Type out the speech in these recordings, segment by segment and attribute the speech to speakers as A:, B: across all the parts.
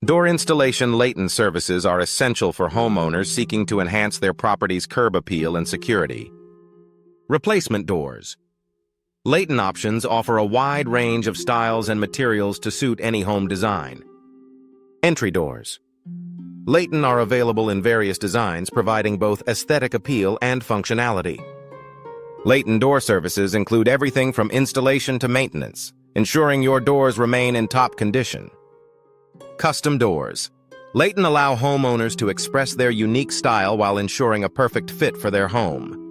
A: Door installation Layton services are essential for homeowners seeking to enhance their property's curb appeal and security. Replacement doors. Layton options offer a wide range of styles and materials to suit any home design. Entry doors. Layton are available in various designs, providing both aesthetic appeal and functionality. Layton door services include everything from installation to maintenance, ensuring your doors remain in top condition. Custom doors. Layton allow homeowners to express their unique style while ensuring a perfect fit for their home.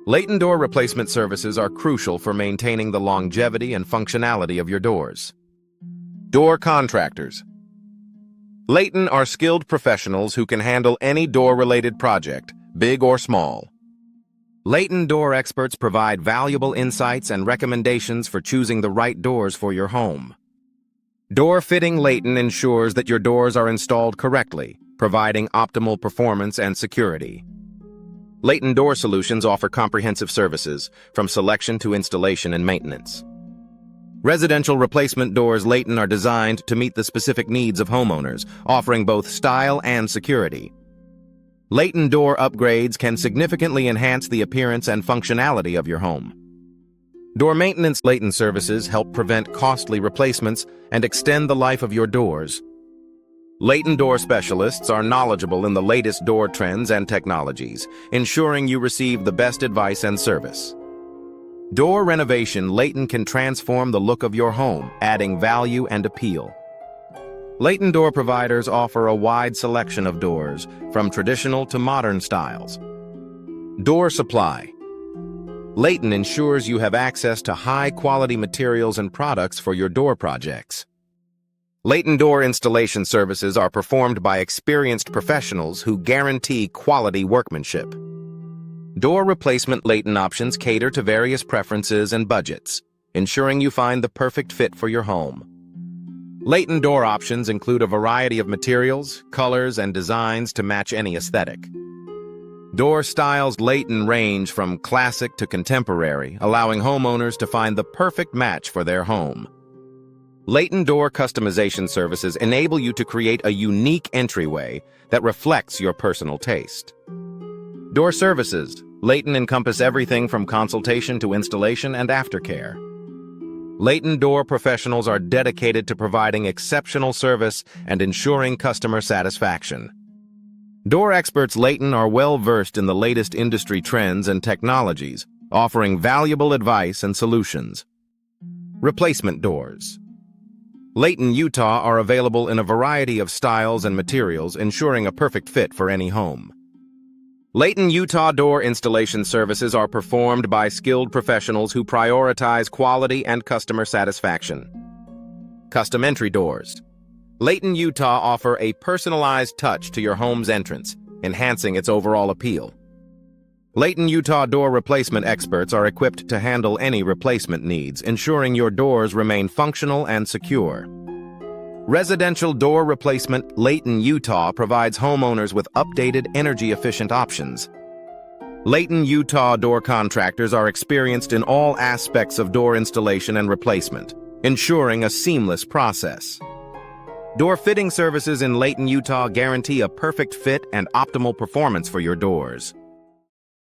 A: Layton door replacement services are crucial for maintaining the longevity and functionality of your doors. Door contractors. Layton are skilled professionals who can handle any door-related project, big or small. Layton door experts provide valuable insights and recommendations for choosing the right doors for your home. Door fitting Layton ensures that your doors are installed correctly, providing optimal performance and security. Layton Door Solutions offer comprehensive services, from selection to installation and maintenance. Residential replacement doors Layton are designed to meet the specific needs of homeowners, offering both style and security. Layton door upgrades can significantly enhance the appearance and functionality of your home. Door maintenance Layton services help prevent costly replacements and extend the life of your doors. Layton door specialists are knowledgeable in the latest door trends and technologies, ensuring you receive the best advice and service. Door renovation Layton can transform the look of your home, adding value and appeal. Layton door providers offer a wide selection of doors, from traditional to modern styles. Door supply. Layton ensures you have access to high-quality materials and products for your door projects. Layton door installation services are performed by experienced professionals who guarantee quality workmanship. Door replacement Layton options cater to various preferences and budgets, ensuring you find the perfect fit for your home. Layton door options include a variety of materials, colors, and designs to match any aesthetic. Door styles Layton range from classic to contemporary, allowing homeowners to find the perfect match for their home. Layton door customization services enable you to create a unique entryway that reflects your personal taste. Door services Layton encompass everything from consultation to installation and aftercare. Layton door professionals are dedicated to providing exceptional service and ensuring customer satisfaction. Door experts Layton are well-versed in the latest industry trends and technologies, offering valuable advice and solutions. Replacement doors. Layton, Utah are available in a variety of styles and materials, ensuring a perfect fit for any home. Layton, Utah door installation services are performed by skilled professionals who prioritize quality and customer satisfaction. Custom entry doors. Layton, Utah offer a personalized touch to your home's entrance, enhancing its overall appeal. Layton, Utah door replacement experts are equipped to handle any replacement needs, ensuring your doors remain functional and secure. Residential door replacement Layton, Utah provides homeowners with updated, energy-efficient options. Layton, Utah door contractors are experienced in all aspects of door installation and replacement, ensuring a seamless process. Door fitting services in Layton, Utah guarantee a perfect fit and optimal performance for your doors.